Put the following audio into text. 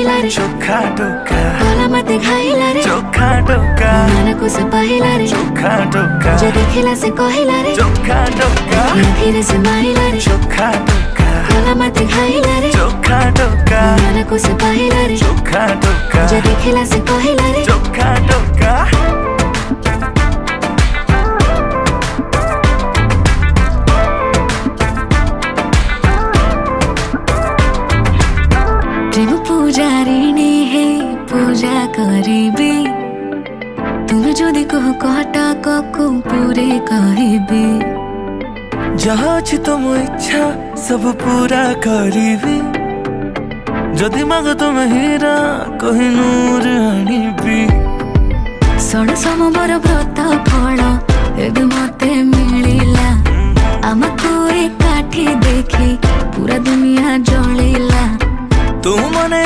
କହିଲା रे चोखा टोका भला मते खाइला रे चोखा टोका मन को से पहिला रे चोखा टोका जो देखिला से कहला रे चोखा टोका फिर से मारिला रे चोखा टोका भला मते खाइला रे चोखा टोका मन को से पहिला रे चोखा टोका जो देखिला से कहला रे चोखा टोका प्रेम पूजारिणी है पूजा करिबी तुम जदि कह कहटा को पूरे कहबी जहाँ अछि तुम इच्छा सब पूरा करिबी जदि माग तुम हीरा कोहिनूर आनिबी षड समबर व्रत फल एबे मते मिलिला आमको एकाठी देखी पूरा दुनिया जलिला तू मने